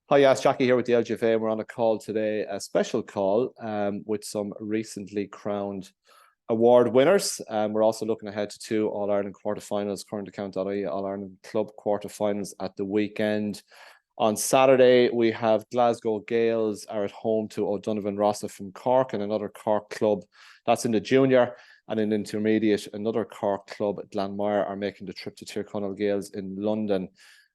Hi, yes, Jackie here with the LGFA. We're on a call today, a special call with some recently crowned award winners. We're also looking ahead to two All-Ireland quarterfinals, currentaccount.ie All-Ireland Club quarterfinals at the weekend. On Saturday, we have Glasgow Gaels are at home to O'Donovan Rossa from Cork and another Cork club. That's in the junior. And in intermediate, another Cork club, Glanmire, are making the trip to Chonaill Gaels in London.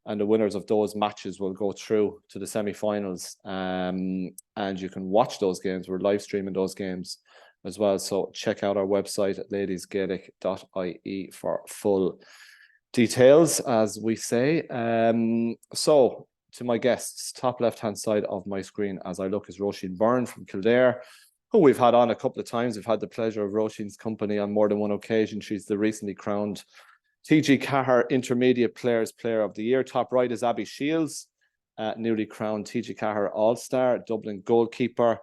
And the winners of those matches will go through to the semi-finals. And you can watch those games. We're live streaming those games as well. So check out our website at ladiesgaelic.ie for full details, as we say. So to my guests, top left-hand side of my screen as I look is Róisín Byrne from Kildare, who we've had on a couple of times. We've had the pleasure of Róisín's company on more than one occasion. She's the recently crowned TG4 Intermediate Players Player of the Year. Top right is Abby Shiels, newly crowned TG4 All-Star, Dublin goalkeeper,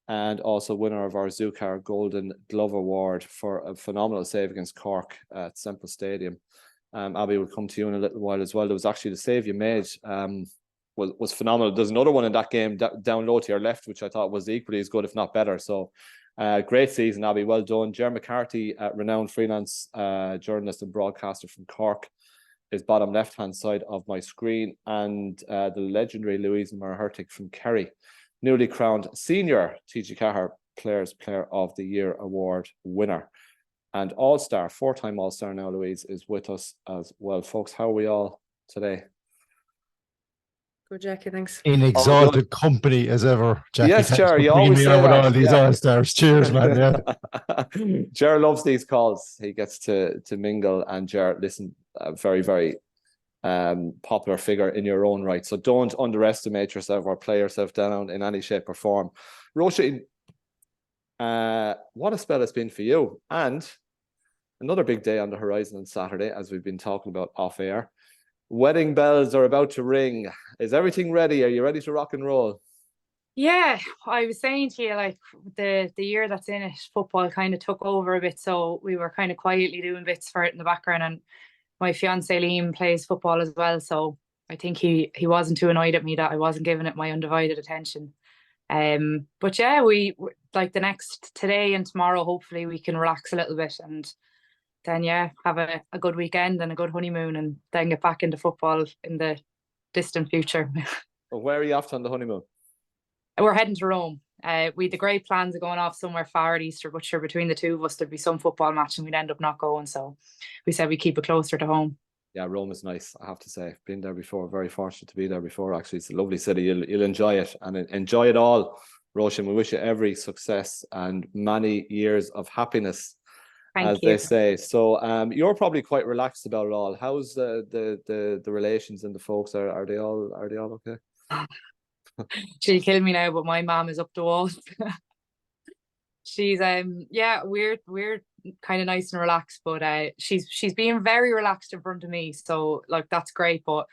and also winner of our ZuCar Golden Glove Award for a phenomenal save against Cork at Semple Stadium. Abby, will come to you in a little while as well. There was actually the save you made was phenomenal. There's another one in that game down low to your left, which I thought was equally as good, if not better. So great season, Abby. Well done. Ger McCarthy, renowned freelance journalist and broadcaster from Cork, is bottom left-hand side of my screen. And the legendary Louise Ní Mhuircheartaigh from Kerry, newly crowned Senior TG4 Players Player of the Year award winner. And All-Star, four-time All-Star now, Louise, is with us as well. Folks, how are we all today? Good, Jackie, thanks. In exalted company as ever, Jackie. Yes, Ger, you always say with that. all these All-Stars. Cheers, man. Yeah. Ger loves these calls. He gets to mingle, and Ger, listen, a very, very popular figure in your own right. So don't underestimate yourself or play yourself down in any shape or form. Róisín, what a spell it's been for you. And another big day on the horizon on Saturday, as we've been talking about off air. Wedding bells are about to ring. Is everything ready? Are you ready to rock and roll? Yeah, I was saying to you, like the year that's in it, football kind of took over a bit, so we were kind of quietly doing bits for it in the background. And my fiance Liam plays football as well, so I think he wasn't too annoyed at me that I wasn't giving it my undivided attention. But yeah, we like the next today and tomorrow. Hopefully, we can relax a little bit and then have a good weekend and a good honeymoon, and then get back into football in the distant future. Well, where are you off to on the honeymoon? We're heading to Rome. We had the great plans of going off somewhere far at Easter, but sure, between the two of us there'd be some football match and we'd end up not going, so we said we'd keep it closer to home. Yeah, Rome is nice, I have to say. Been there before, very fortunate to be there before, actually. It's a lovely city. You'll enjoy it, and enjoy it all. Róisín, we wish you every success and many years of happiness. Thank you. They say. So you're probably quite relaxed about it all. How's the relations and the folks? Are they all okay? She'll kill me now, but my mom is up the walls. She's we're kind of nice and relaxed, but she's being very relaxed in front of me, so like that's great. But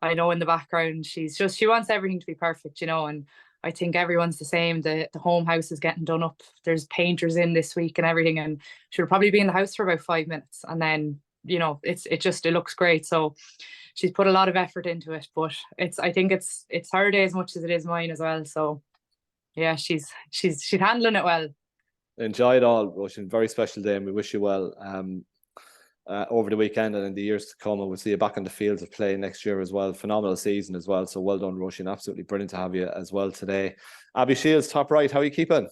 I know in the background she wants everything to be perfect, and I think everyone's the same. The home house is getting done up. There's painters in this week and everything, and she'll probably be in the house for about 5 minutes, and then it looks great. So she's put a lot of effort into it, but I think it's her day as much as it is mine as well. So yeah, she's handling it well. Enjoy it all, Róisín. Very special day, and we wish you well over the weekend and in the years to come. And we'll see you back on the fields of play next year as well. Phenomenal season as well. So well done, Róisín. Absolutely brilliant to have you as well today. Abby Shiels, top right. How are you keeping?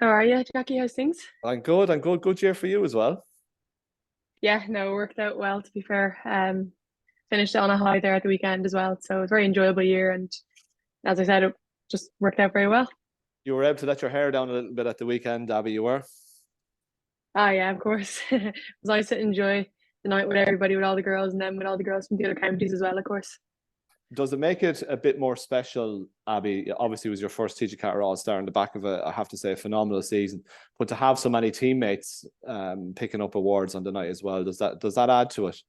How are you, Jackie? How's things? I'm good. Good year for you as well. Yeah, no, it worked out well, to be fair. Finished on a high there at the weekend as well. So it was a very enjoyable year. And as I said, it just worked out very well. You were able to let your hair down a little bit at the weekend, Abby, you were? Ah, yeah, of course. It was nice to enjoy the night with everybody, with all the girls, and then with all the girls from the other counties as well, of course. Does it make it a bit more special, Abby? Obviously, it was your first TG4 All-Star on the back of I have to say, a phenomenal season. But to have so many teammates picking up awards on the night as well, does that add to it?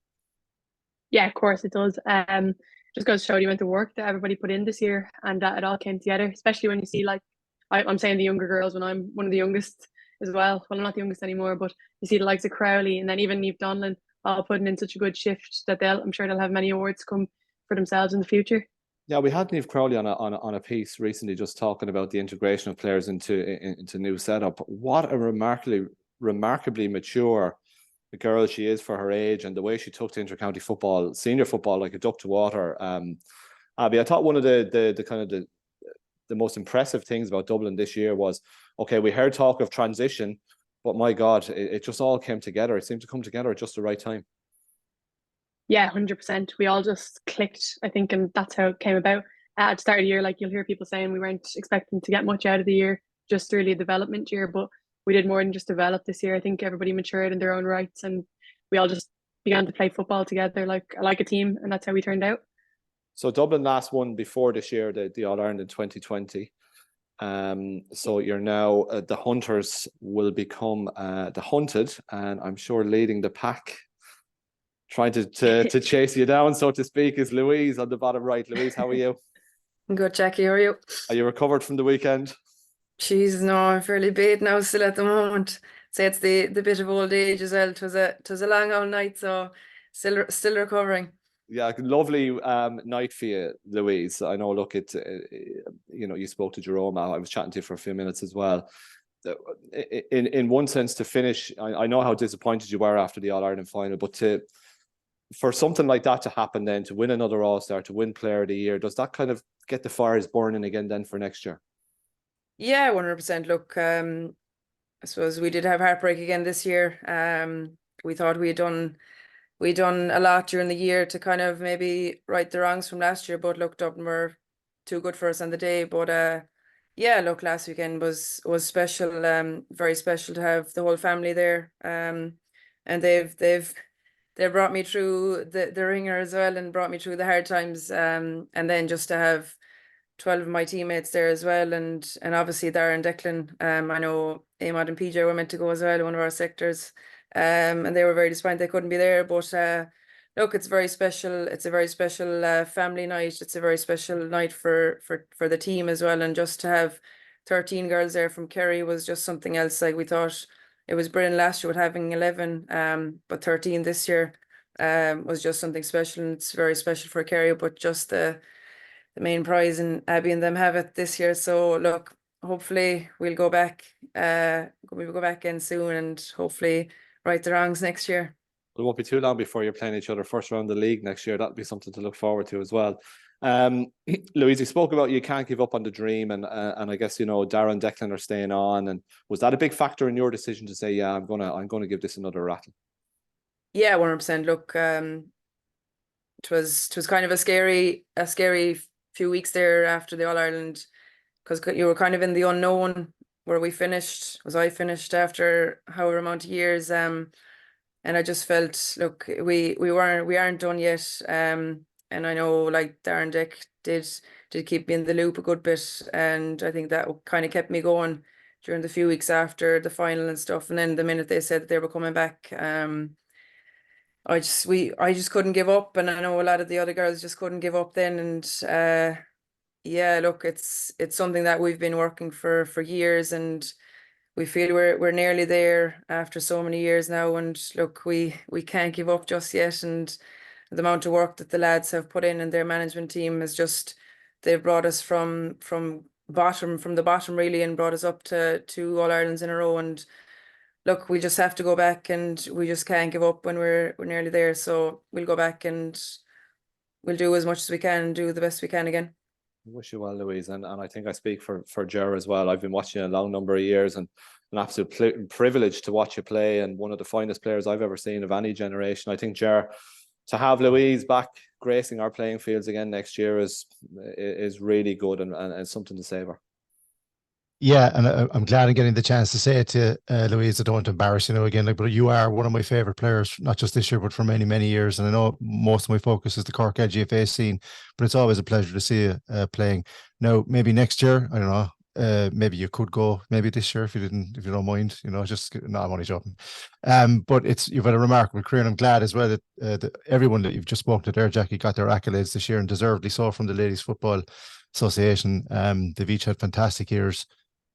Yeah, of course it does. Just goes to show the amount of work that everybody put in this year, and that it all came together, especially when you see, like, I'm saying the younger girls when I'm one of the youngest as well. Well, I'm not the youngest anymore, but you see the likes of Crowley and then even Niamh Donlan all putting in such a good shift that I'm sure they'll have many awards come for themselves in the future. Yeah, we had Niamh Crowley on a piece recently, just talking about the integration of players into new setup. What a remarkably mature girl she is for her age, and the way she took to intercounty football, senior football, like a duck to water. Abby, I thought one of the kind of the most impressive things about Dublin this year was, okay, we heard talk of transition, but my God, it just all came together. It seemed to come together at just the right time. Yeah, 100%. We all just clicked, I think, and that's how it came about. At the start of the year, like you'll hear people saying we weren't expecting to get much out of the year, just really a development year, but we did more than just develop this year. I think everybody matured in their own rights, and we all just began to play football together like a team, and that's how we turned out. So Dublin last won before this year, the All-Ireland in 2020. So you're now the Hunters will become the Hunted, and I'm sure leading the pack, trying to chase you down, so to speak, is Louise on the bottom right. Louise, how are you? I'm good, Jackie. How are you? Are you recovered from the weekend? Jeez, no, I'm fairly bad now still at the moment. Say it's the bit of old age as well. It was a long old night, so still recovering. Yeah, lovely night for you, Louise. I know, look, you spoke to Jerome. I was chatting to you for a few minutes as well. In one sense, to finish, I know how disappointed you were after the All-Ireland final, but for something like that to happen then, to win another All-Star, to win Player of the Year, does that kind of get the fires burning again then for next year? Yeah, 100%. Look, I suppose we did have heartbreak again this year. We thought we'd done a lot during the year to kind of maybe right the wrongs from last year, but look, Dublin were too good for us on the day. But yeah, look, last weekend was special, very special to have the whole family there. And they've brought me through the ringer as well, and brought me through the hard times. And then just to have 12 of my teammates there as well, and obviously Dara and Declan. I know Amad and PJ were meant to go as well, one of our sectors. And they were very disappointed they couldn't be there. But look, it's very special. It's a very special family night. It's a very special night for the team as well. And just to have 13 girls there from Kerry was just something else. Like, we thought it was brilliant last year with having 11, but 13 this year was just something special. And it's very special for Kerry, but just the main prize, and Abby and them have it this year. So look, hopefully we'll go back in soon, and hopefully right the wrongs next year. It won't be too long before you're playing each other first round of the league next year. That'll be something to look forward to as well. Louise, you spoke about you can't give up on the dream, and I guess Darren and Declan are staying on. And was that a big factor in your decision to say, yeah, I'm gonna give this another rattle? Yeah, 100%. Look, it was kind of a scary few weeks there after the All-Ireland, because you were kind of in the unknown where we finished. I finished after however amount of years, and I just felt, look, we aren't done yet. And I know, like, Darren Dick did keep me in the loop a good bit, and I think that kind of kept me going during the few weeks after the final and stuff. And then the minute they said that they were coming back, I just couldn't give up, and I know a lot of the other girls just couldn't give up then. And yeah, look, it's something that we've been working for years, and we feel we're nearly there after so many years now. And look, we can't give up just yet. And the amount of work that the lads have put in, and their management team is just, they've brought us from the bottom really, and brought us up to 2 All-Irelands in a row. And look, we just have to go back, and we just can't give up when we're nearly there. So we'll go back, and we'll do as much as we can and do the best we can again. I wish you well, Louise, and I think I speak for Ger as well. I've been watching you a long number of years, and an absolute privilege to watch you play, and one of the finest players I've ever seen of any generation. I think, Ger, to have Louise back gracing our playing fields again next year is really good, and something to savour. Yeah, and I'm glad I'm getting the chance to say it to Louise. I don't want to embarrass you again, but you are one of my favourite players, not just this year, but for many, many years. And I know most of my focus is the Cork LGFA scene, but it's always a pleasure to see you playing. Now, maybe next year, I don't know, maybe you could go maybe this year if you don't mind, no, I'm only joking. But you've had a remarkable career, and I'm glad as well that everyone that you've just spoken to there, Jackie, got their accolades this year, and deservedly so, from the Ladies Football Association. They've each had fantastic years.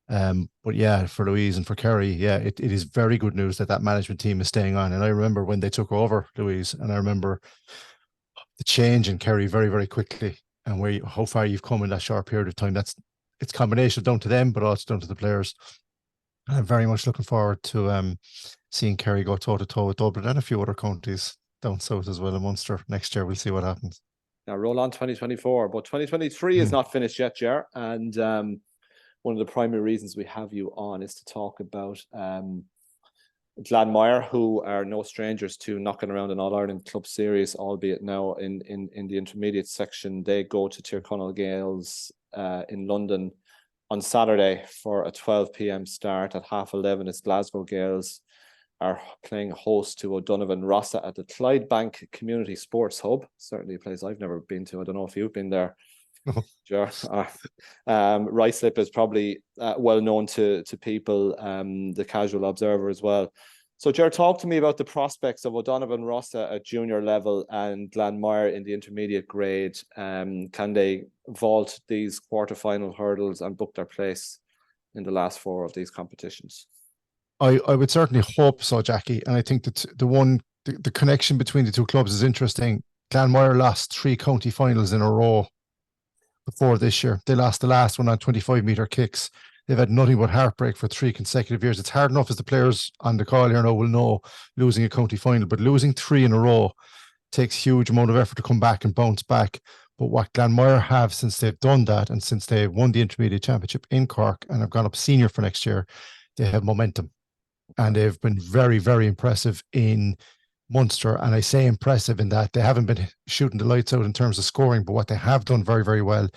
But yeah, for Louise and for Kerry, yeah, it is very good news that management team is staying on. And I remember when they took over, Louise, and I remember the change in Kerry very, very quickly. and how far you've come in that short period of time. It's combination down to them, but also down to the players. And I'm very much looking forward to seeing Kerry go toe to toe with Dublin and a few other counties down south as well in Munster next year. We'll see what happens. Now roll on 2024, but 2023 is not finished yet, Ger. And one of the primary reasons we have you on is to talk about Glanmire, who are no strangers to knocking around an All-Ireland Club Series, albeit now in the intermediate section. They go to Tyrconnell Gaels in London on Saturday for a 12 p.m. start. At 11:30, it's Glasgow Gaels are playing host to O'Donovan Rossa at the Clydebank Community Sports Hub. Certainly a place I've never been to. I don't know if you've been there. Sure. Ruislip is probably well known to people, the casual observer as well. So, Ger, talk to me about the prospects of O'Donovan Rossa at junior level and Glanmire in the intermediate grade. Can they vault these quarterfinal hurdles and book their place in the last 4 of these competitions? I would certainly hope so, Jackie. And I think that the connection between the two clubs is interesting. Glanmire lost 3 county finals in a row before this year. They lost the last one on 25-metre kicks. They've had nothing but heartbreak for 3 consecutive years. It's hard enough, as the players on the call here now will know, losing a county final, but losing 3 in a row takes huge amount of effort to come back and bounce back. But what Glanmire have, since they've done that and since they won the intermediate championship in Cork and have gone up senior for next year, they have momentum. And they've been very, very impressive in Munster. And I say impressive in that they haven't been shooting the lights out in terms of scoring, but what they have done very, very well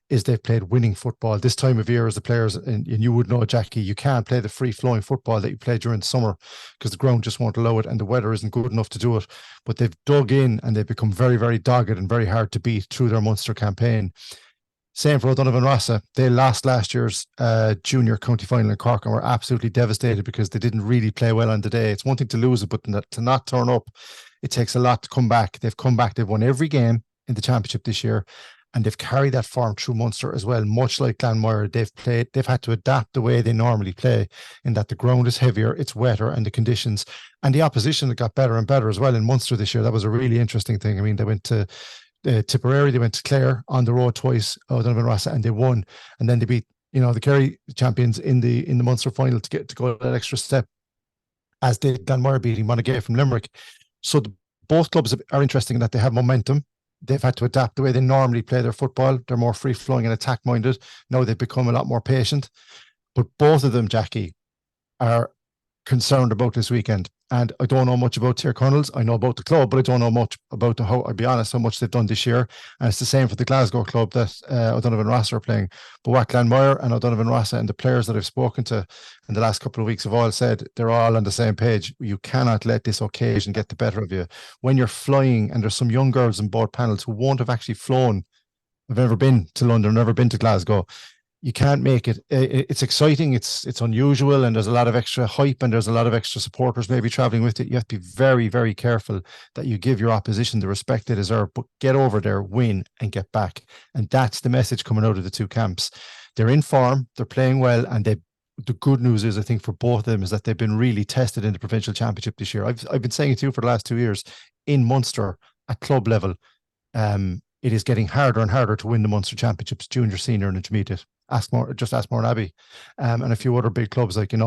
is they've played winning football. This time of year, as the players, and you would know, Jackie, you can't play the free-flowing football that you play during the summer because the ground just won't allow it and the weather isn't good enough to do it. But they've dug in and they've become very, very dogged and very hard to beat through their Munster campaign. Same for O'Donovan Rossa. They lost last year's junior county final in Cork and were absolutely devastated because they didn't really play well on the day. It's one thing to lose it, but to not turn up, it takes a lot to come back. They've come back. They've won every game in the championship this year, and they've carried that form through Munster as well. Much like Glanmire, they've had to adapt the way they normally play in that the ground is heavier, it's wetter, and the conditions and the opposition that got better and better as well in Munster this year. That was a really interesting thing. I mean, they went to Tipperary, they went to Clare on the road twice, O'Donovan Rossa, and they won. And then they beat, the Kerry champions in the Munster final to go that extra step, as did Glanmire beating Monaghan from Limerick. So both clubs are interesting in that they have momentum. They've had to adapt the way they normally play their football. They're more free-flowing and attack-minded. Now they've become a lot more patient. But both of them, Jackie, are concerned about this weekend. And I don't know much about Tyrconnell's. I know about the club, but I don't know much about I'll be honest, how much they've done this year. And it's the same for the Glasgow club that O'Donovan Rossa are playing. But what Glanmire and O'Donovan Rossa and the players that I've spoken to in the last couple of weeks have all said, they're all on the same page. You cannot let this occasion get the better of you. When you're flying, and there's some young girls in both panels who won't have actually flown, have ever been to London, never been to Glasgow. You can't make it. It's exciting. It's unusual, and there's a lot of extra hype, and there's a lot of extra supporters maybe traveling with it. You have to be very, very careful that you give your opposition the respect they deserve. But get over there, win, and get back. And that's the message coming out of the two camps. They're in form. They're playing well, and the good news is, I think, for both of them, is that they've been really tested in the provincial championship this year. I've been saying it too for the last 2 years. In Munster at club level, it is getting harder and harder to win the Munster championships, junior, senior, and intermediate. Ask more and Abby, and a few other big clubs. I think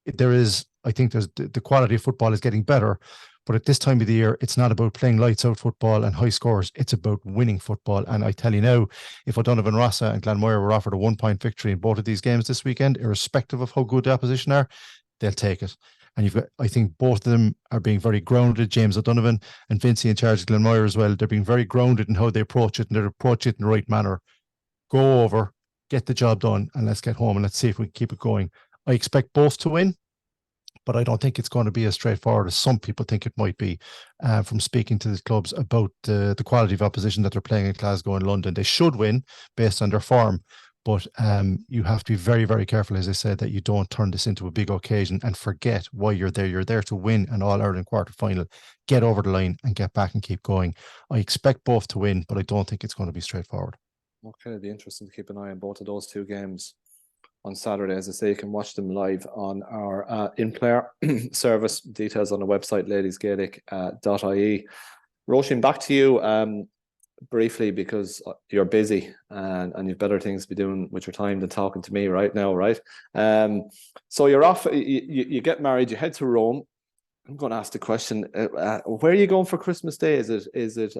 there's the quality of football is getting better, but at this time of the year, it's not about playing lights out football and high scores. It's about winning football. And I tell you now, if O'Donovan Rossa and Glanmire were offered a 1-point victory in both of these games this weekend, irrespective of how good the opposition are, they'll take it. And I think both of them are being very grounded. James O'Donovan and Vincey in charge of Glanmire as well. They're being very grounded in how they approach it, and they approach it in the right manner. Go over, get the job done, and let's get home and let's see if we can keep it going. I expect both to win, but I don't think it's going to be as straightforward as some people think it might be from speaking to the clubs about the quality of opposition that they're playing in Glasgow and London. They should win based on their form, but you have to be very, very careful, as I said, that you don't turn this into a big occasion and forget why you're there. You're there to win an All-Ireland quarter-final, get over the line and get back and keep going. I expect both to win, but I don't think it's going to be straightforward. Okay, it'll be interesting to keep an ie on both of those two games on Saturday. As I say, you can watch them live on our in-player service. Details on the website, ladiesgaelic.ie. Róisín, back to you. briefly, because you're busy and you've better things to be doing with your time than talking to me right now, right? So you're off, you get married, you head to Rome. I'm going to ask the question, where are you going for Christmas Day? Is it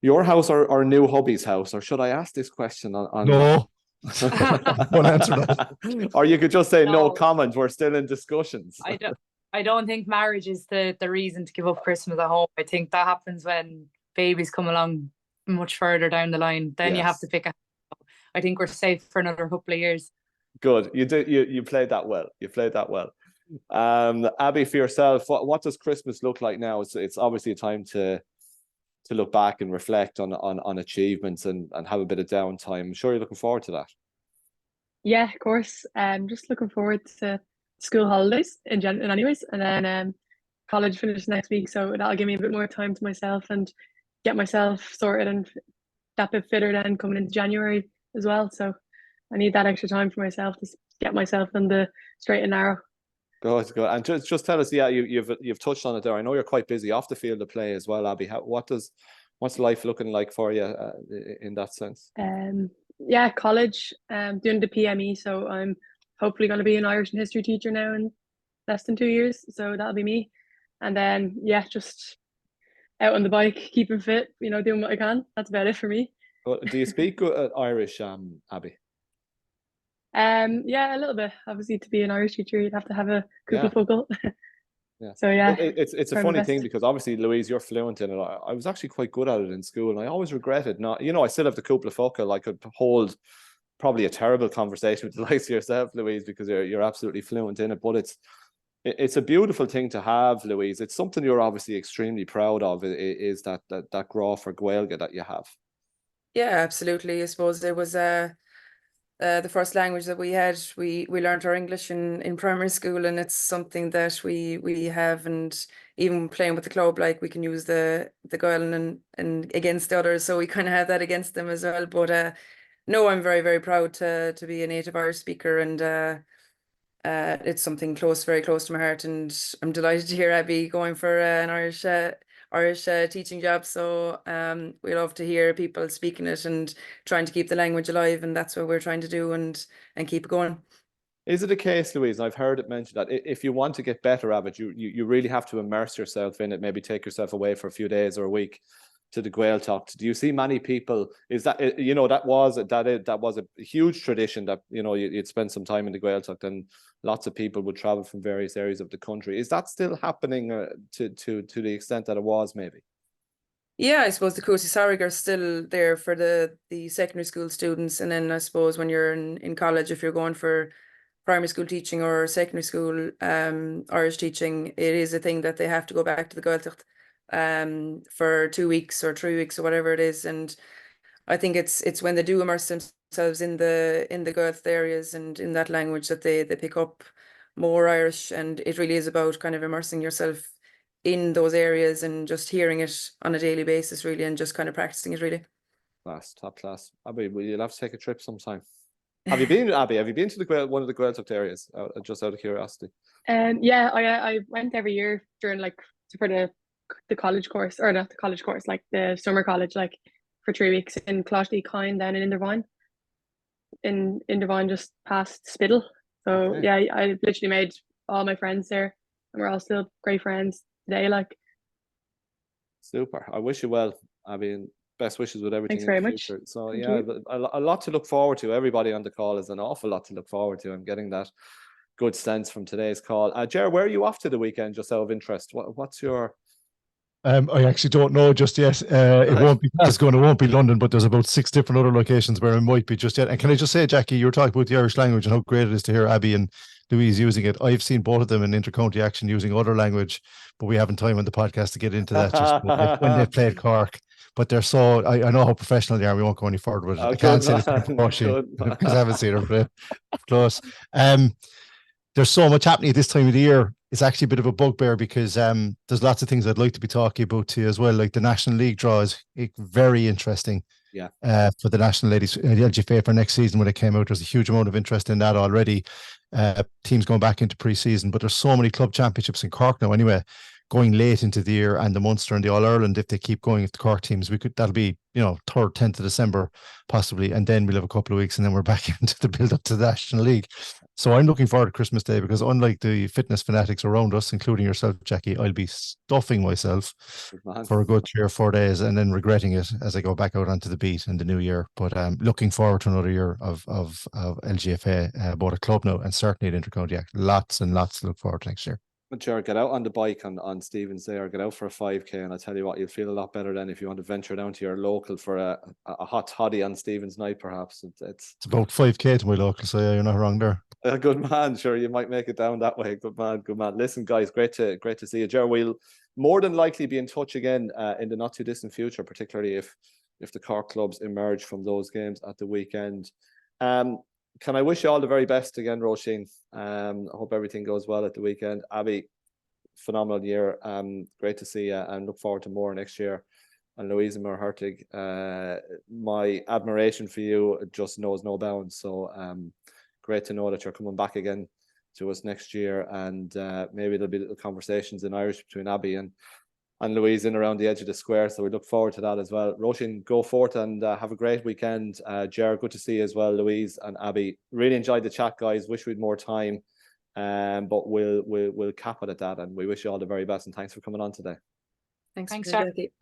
your house or new hubby's house? Or should I ask this question on No. Don't answer that. Or you could just say no No. comment, we're still in discussions. I don't think marriage is the reason to give up Christmas at home. I think that happens when babies come along much further down the line. Then you have Yes. to pick a. I think we're safe for another couple of years. Good. You played that well. You played that well. Abby, for yourself, what does Christmas look like now? It's obviously a time to look back and reflect on achievements and have a bit of downtime. I'm sure you're looking forward to that. Yeah, of course. Just looking forward to school holidays in general, anyways, and then college finishes next week, so that'll give me a bit more time to myself and get myself sorted and that bit fitter then coming into January as well. So I need that extra time for myself to get myself in the straight and narrow. Good. And just tell us, you've touched on it there. I know you're quite busy off the field of play as well, Abby. What's life looking like for you in that sense? Yeah, college, doing the PME, so I'm hopefully going to be an Irish and history teacher now in less than 2 years, so that'll be me. And then just out on the bike, keeping fit, doing what I can. That's about it for me. Do you speak Irish, Abby? Yeah, a little bit. Obviously, to be an Irish teacher, you'd have to have a couple focal. Yeah. So yeah, it's a funny thing because obviously, Louise, you're fluent in it. I was actually quite good at it in school, and I always regretted not. I still have the couple focal. I could hold probably a terrible conversation with the likes of yourself, Louise, because you're absolutely fluent in it. But it's a beautiful thing to have, Louise. It's something you're obviously extremely proud of. Is that graw for Gaeilge that you have? Yeah, absolutely. I suppose there was the first language that we had. We learned our English in primary school, and it's something that we have. And even playing with the club, like we can use the Gaeilge and against the others, so we kind of have that against them as well. But no, I'm very, very proud to be a native Irish speaker, and it's something very close to my heart. And I'm delighted to hear Abby going for an Irish teaching job. So we love to hear people speaking it and trying to keep the language alive, and that's what we're trying to do and keep it going. Is it a case, Louise, and I've heard it mentioned, that if you want to get better at it, you really have to immerse yourself in it, maybe take yourself away for a few days or a week to the Gaeltacht? Do you see many people, is that, that was a huge tradition that, you'd spend some time in the Gaeltacht and lots of people would travel from various areas of the country. Is that still happening to the extent that it was maybe? Yeah, I suppose the Cuasaí Sáraigh are still there for the secondary school students. And then I suppose when you're in college, if you're going for primary school teaching or secondary school Irish teaching, it is a thing that they have to go back to the Gaeltacht for 2 weeks or 3 weeks or whatever it is. And I think it's when they do immerse themselves in the Gaeltacht areas and in that language that they pick up more Irish. And it really is about kind of immersing yourself in those areas and just hearing it on a daily basis, really, and just kind of practicing it, really. Top class. Abby, you'll have to take a trip sometime. Have you been, Abby? Have you been to one of the Gaeltacht areas? Just out of curiosity. Yeah, I went every year during for the college course, or not the college course, like the summer college, for 3 weeks in Cloughley, Kine, down in Indervine. In Indervine, just past Spittle. So Okay. yeah, I literally made all my friends there, and we're all still great friends today. Super. I wish you well, Abby, and best wishes with everything. Thanks very much. Future. So Thank yeah, you. a lot to look forward to. Everybody on the call is an awful lot to look forward to. I'm getting that good sense from today's call. Ger, where are you off to the weekend, just out of interest? What's your... I actually don't know just yet. It won't be Glasgow, it won't be London, but there's about 6 different other locations where it might be just yet. And can I just say, Jackie, you were talking about the Irish language and how great it is to hear Abby and Louise using it. I've seen both of them in inter-county action using other language, but we haven't time on the podcast to get into that just when they played Cork. But they're so, I know how professional they are. We won't go any further with it. I can't say this because I haven't seen her close. There's so much happening at this time of the year. It's actually a bit of a bugbear because there's lots of things I'd like to be talking about too as well. Like the National League draw is very interesting. Yeah. For the National Ladies, the LGFA for next season when it came out, there's a huge amount of interest in that already. Teams going back into pre-season, but there's so many club championships in Cork now. Anyway, going late into the year, and the Munster and the All-Ireland, if they keep going, if the Cork teams, that'll be, 3rd, 10th of December, possibly. And then we'll have a couple of weeks and then we're back into the build up to the National League. So I'm looking forward to Christmas Day, because unlike the fitness fanatics around us, including yourself, Jackie, I'll be stuffing myself for a good 3 or 4 days and then regretting it as I go back out onto the beat in the new year. But looking forward to another year of LGFA, both at club now and certainly at Intercounty Act. Lots and lots to look forward to next year. Jared, get out on the bike on Stephen's Day, or get out for a 5K, and I tell you what, you'll feel a lot better than if you want to venture down to your local for a hot toddy on Stephen's night, perhaps. It's about 5K to my local, so yeah, you're not wrong there. A good man, sure, you might make it down that way. Good man, good man. Listen, guys, great to see you. Jared, we'll more than likely be in touch again in the not too distant future, particularly if the Cork clubs emerge from those games at the weekend. Can I wish you all the very best again, Róisín? I hope everything goes well at the weekend. Abby, phenomenal year. Great to see you, and look forward to more next year. And Louise Ní Mhuircheartaigh, my admiration for you just knows no bounds. So great to know that you're coming back again to us next year, and maybe there'll be little conversations in Irish between Abby and Louise in around the edge of the square, so we look forward to that as well. Róisín, go forth and have a great weekend. Ger, good to see you as well. Louise and Abby, really enjoyed the chat, guys. Wish we had more time, but we'll cap it at that, and we wish you all the very best, and thanks for coming on today. Thanks, Thanks, Jackie.